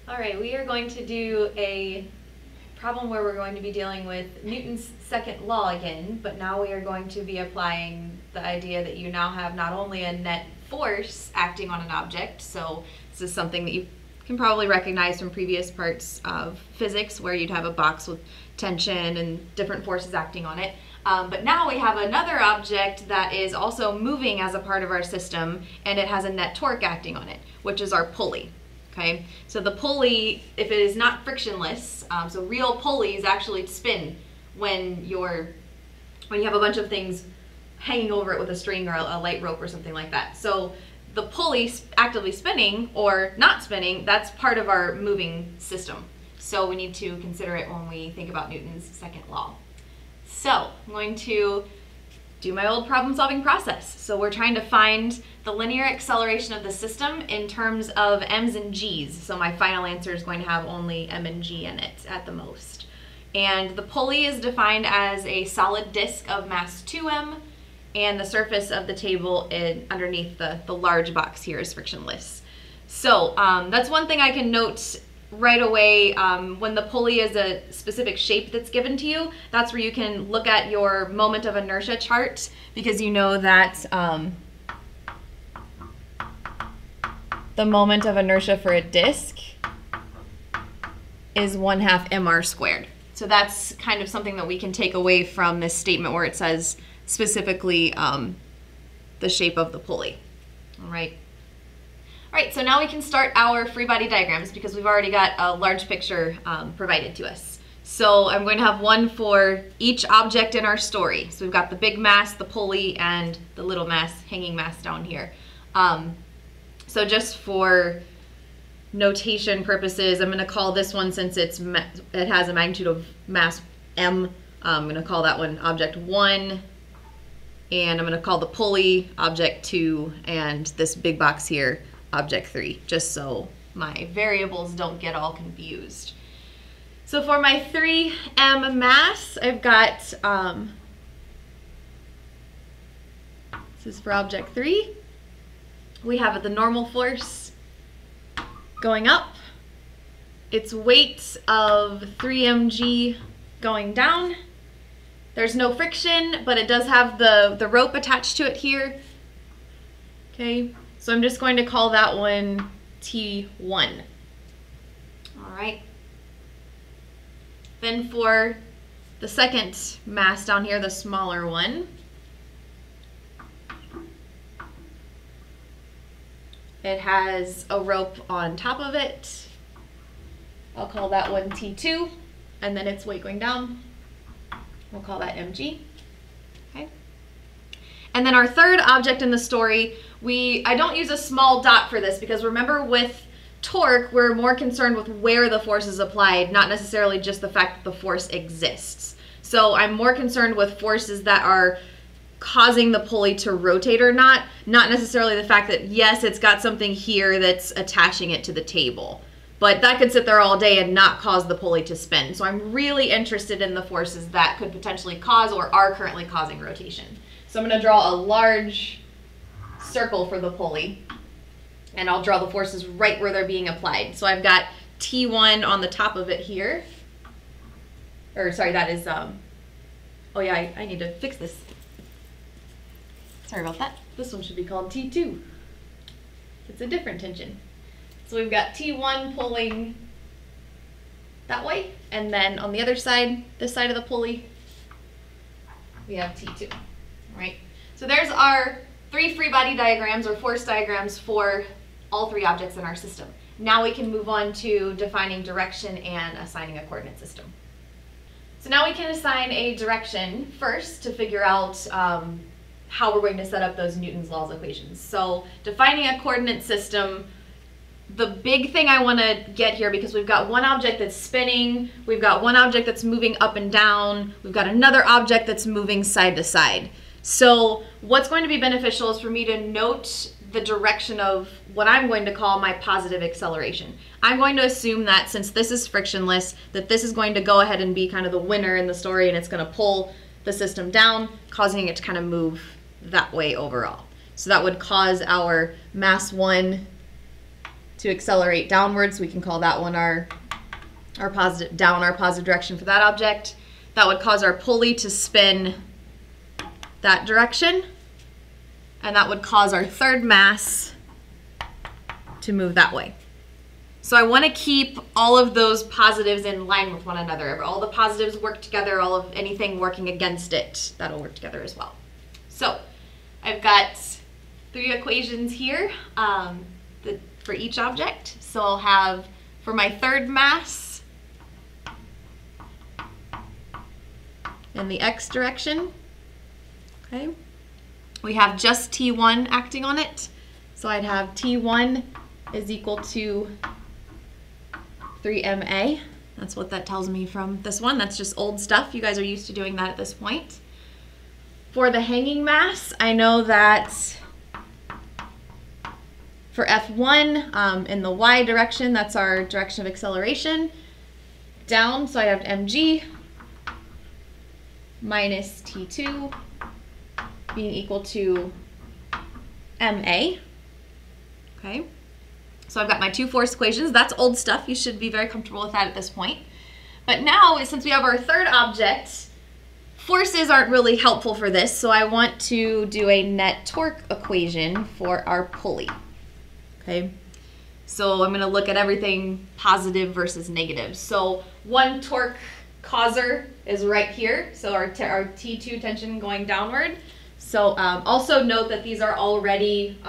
All right, we are going to do a problem where we're going to be dealing with Newton's second law again, but now we are going to be applying the idea that you now have not only a net force acting on an object, so this is something that you can probably recognize from previous parts of physics where you'd have a box with tension and different forces acting on it. But now we have another object that is also moving as a part of our system, and it has a net torque acting on it, which is our pulley. Okay, so the pulley, if it is not frictionless, so real pulleys actually spin when you have a bunch of things hanging over it with a string or a light rope or something like that. So the pulley actively spinning or not spinning, that's part of our moving system. So we need to consider it when we think about Newton's second law. So I'm going to do my old problem-solving process. So we're trying to find the linear acceleration of the system in terms of m's and g's. So my final answer is going to have only m and g in it at the most. And the pulley is defined as a solid disk of mass 2m, and the surface of the table underneath the large box here is frictionless. So that's one thing I can note right away. When the pulley is a specific shape that's given to you, that's where you can look at your moment of inertia chart, because you know that the moment of inertia for a disk is 1/2 mr squared. So that's kind of something that we can take away from this statement where it says specifically the shape of the pulley. All right. All right, so now we can start our free body diagrams because we've already got a large picture provided to us. So I'm going to have one for each object in our story. So we've got the big mass, the pulley, and the little mass, hanging mass down here. So just for notation purposes, I'm going to call this one, since it has a magnitude of mass m, I'm going to call that one object 1, and I'm going to call the pulley object 2, and this big box here object 3, just so my variables don't get all confused. So for my 3m mass, I've got, this is for object 3, we have the normal force going up, its weight of 3mg going down. There's no friction, but it does have the rope attached to it here. Okay. So I'm just going to call that one T1. All right. Then for the second mass down here, the smaller one, it has a rope on top of it. I'll call that one T2, and then its weight going down, we'll call that mg. Okay. And then our third object in the story, I don't use a small dot for this because remember with torque, we're more concerned with where the force is applied, not necessarily just the fact that the force exists. So I'm more concerned with forces that are causing the pulley to rotate or not necessarily the fact that, yes, it's got something here that's attaching it to the table. But that could sit there all day and not cause the pulley to spin. So I'm really interested in the forces that could potentially cause or are currently causing rotation. So I'm going to draw a large circle for the pulley, and I'll draw the forces right where they're being applied. So I've got T1 on the top of it here. Or sorry, that is, oh yeah, I need to fix this. Sorry about that. This one should be called T2. It's a different tension. So we've got T1 pulling that way, and then on the other side, this side of the pulley, we have T2, right? So there's our 3 free body diagrams or force diagrams for all 3 objects in our system. Now we can move on to defining direction and assigning a coordinate system. So now we can assign a direction first to figure out how we're going to set up those Newton's laws equations. So defining a coordinate system, the big thing I want to get here, because we've got one object that's spinning, we've got one object that's moving up and down, we've got another object that's moving side to side. So what's going to be beneficial is for me to note the direction of what I'm going to call my positive acceleration. I'm going to assume that since this is frictionless, that this is going to go ahead and be kind of the winner in the story, and it's going to pull the system down, causing it to kind of move that way overall. So that would cause our mass 1 to accelerate downwards. We can call that one our positive direction for that object. That would cause our pulley to spin that direction, and that would cause our third mass to move that way. So I want to keep all of those positives in line with one another. All the positives work together, all of anything working against it, that'll work together as well. So I've got 3 equations here for each object. So I'll have, for my third mass in the x direction, okay, we have just T1 acting on it. So I'd have T1 is equal to 3ma. That's what that tells me from this one. That's just old stuff. You guys are used to doing that at this point. For the hanging mass, I know that for F1 in the y direction, that's our direction of acceleration, down, so I have mg minus T2 being equal to ma. Okay. So I've got my 2 force equations. That's old stuff. You should be very comfortable with that at this point. But now, since we have our third object, forces aren't really helpful for this, so I want to do a net torque equation for our pulley. Okay? So I'm going to look at everything positive versus negative. So one torque causer is right here, so our T2 tension going downward. So also note that these are already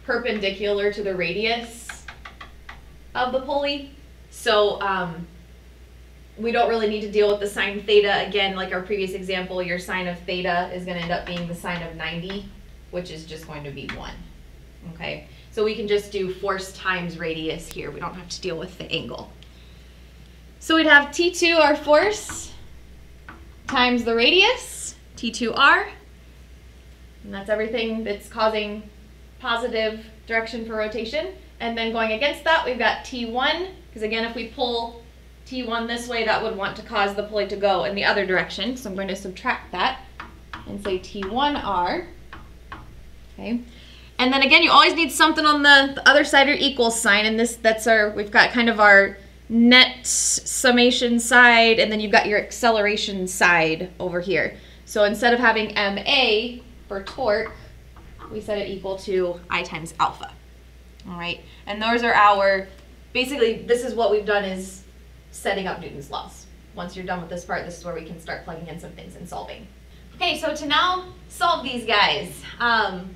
perpendicular to the radius of the pulley. So we don't really need to deal with the sine theta. Again, like our previous example, your sine of theta is going to end up being the sine of 90, which is just going to be 1. Okay, so we can just do force times radius here. We don't have to deal with the angle. So we'd have T2, our force, times the radius, T2r, and that's everything that's causing positive direction for rotation. And then going against that, we've got T1, because again, if we pull T1 this way, that would want to cause the pulley to go in the other direction. So I'm going to subtract that and say T1r. Okay. And then again, you always need something on the other side or equal sign, and we've got kind of our net summation side, and then you've got your acceleration side over here. So instead of having ma for torque, we set it equal to I times alpha. All right, and those are basically this is what we've done is setting up Newton's laws. Once you're done with this part, this is where we can start plugging in some things and solving. Okay, so to now solve these guys,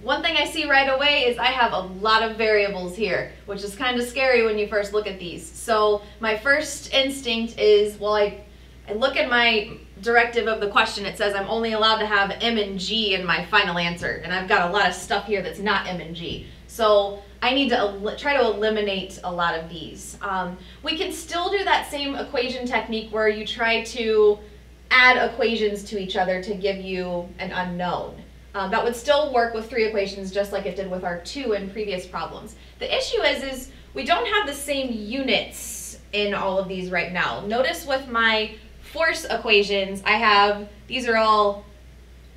one thing I see right away is I have a lot of variables here, which is kind of scary when you first look at these. So my first instinct is, well, I look at my directive of the question. It says I'm only allowed to have m and g in my final answer, and I've got a lot of stuff here that's not m and g. So I need to try to eliminate a lot of these. We can still do that same equation technique where you try to add equations to each other to give you an unknown. That would still work with 3 equations just like it did with our 2 in previous problems. The issue is we don't have the same units in all of these right now. Notice with my force equations, these are all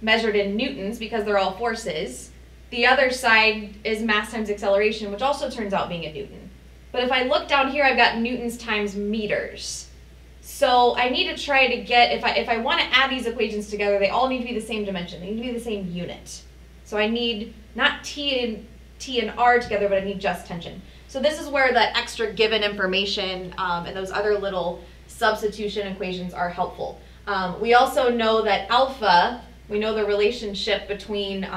measured in newtons because they're all forces. The other side is mass times acceleration, which also turns out being a newton. But if I look down here, I've got newtons times meters. So I need to try to get, if I want to add these equations together, they all need to be the same dimension. They need to be the same unit. So I need not T and R together, but I need just tension. So this is where that extra given information and those other little substitution equations are helpful. We also know that alpha, we know the relationship between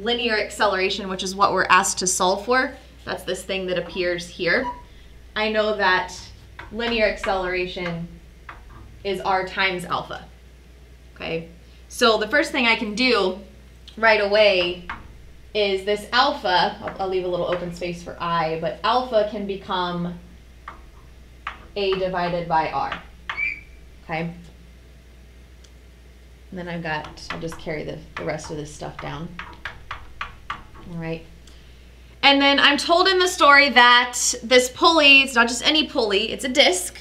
linear acceleration, which is what we're asked to solve for. That's this thing that appears here. I know that linear acceleration is r times alpha. Okay, so the first thing I can do right away is this alpha, I'll leave a little open space for I, but alpha can become a divided by r. Okay, and then I'll just carry the rest of this stuff down. All right. And then I'm told in the story that this pulley, it's not just any pulley, it's a disc.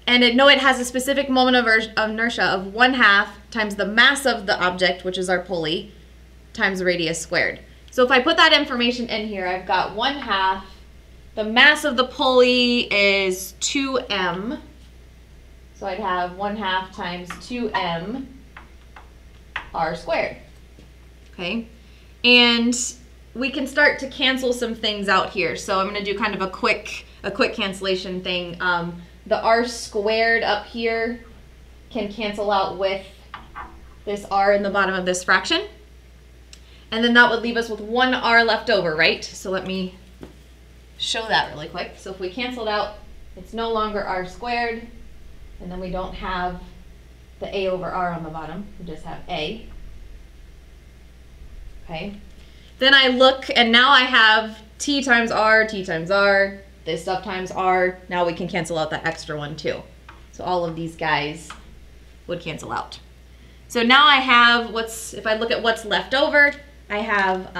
And it has a specific moment of inertia of 1/2 times the mass of the object, which is our pulley, times the radius squared. So if I put that information in here, I've got 1/2 the mass of the pulley is 2m. So I'd have 1/2 times 2m r squared. Okay, and we can start to cancel some things out here. So I'm going to do kind of a quick cancellation thing. The r squared up here can cancel out with this r in the bottom of this fraction. And then that would leave us with 1 r left over, right? So let me show that really quick. So if we cancel it out, it's no longer r squared. And then we don't have the a over r on the bottom. We just have a. Okay. Then I look, and now I have t times r, this stuff times r. Now we can cancel out that extra one too. So all of these guys would cancel out. So now I have if I look at what's left over, I have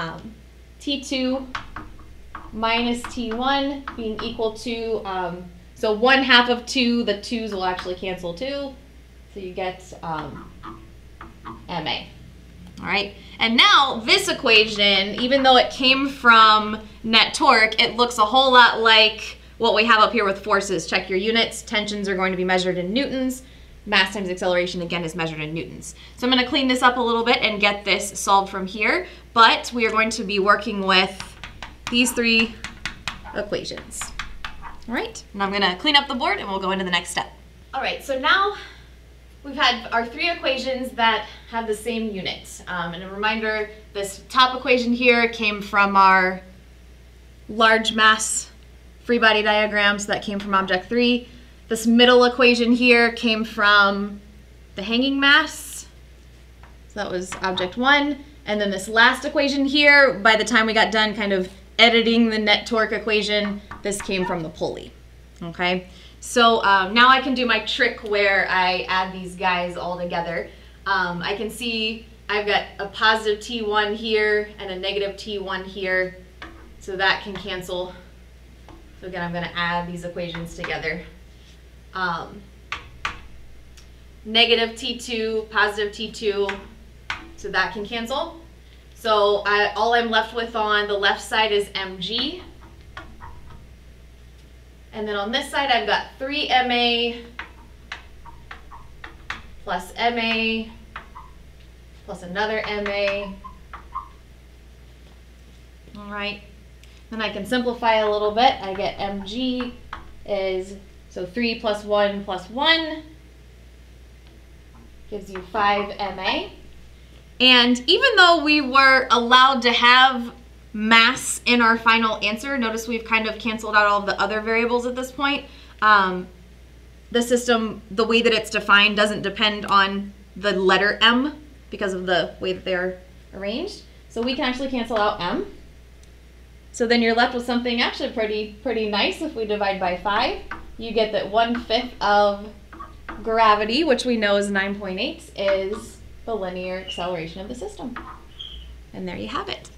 t2 minus t1 being equal to, so 1/2 of 2, the 2's will actually cancel too. So you get ma. All right, and now this equation, even though it came from net torque, it looks a whole lot like what we have up here with forces. Check your units. Tensions are going to be measured in newtons. Mass times acceleration, again, is measured in newtons. So I'm going to clean this up a little bit and get this solved from here, but we are going to be working with these 3 equations. All right, and I'm going to clean up the board and we'll go into the next step. All right, so now we've had our 3 equations that have the same unit. And a reminder, this top equation here came from our large mass free body diagram, so that came from object 3. This middle equation here came from the hanging mass, so that was object 1. And then this last equation here, by the time we got done kind of editing the net torque equation, this came from the pulley. Okay, so now I can do my trick where I add these guys all together. I can see I've got a positive T1 here and a negative T1 here, so that can cancel. So again, I'm going to add these equations together. Negative T2, positive T2, so that can cancel. So all I'm left with on the left side is mg. And then on this side, I've got 3ma plus ma plus another ma. All right. Then I can simplify a little bit. I get mg is, so 3 plus 1 gives you 5 ma. And even though we were allowed to have mass in our final answer, notice we've kind of canceled out all of the other variables at this point. The system, the way that it's defined, doesn't depend on the letter m because of the way that they're arranged. So we can actually cancel out m. So then you're left with something actually pretty nice. If we divide by 5, you get that 1/5 of gravity, which we know is 9.8, is the linear acceleration of the system. And there you have it.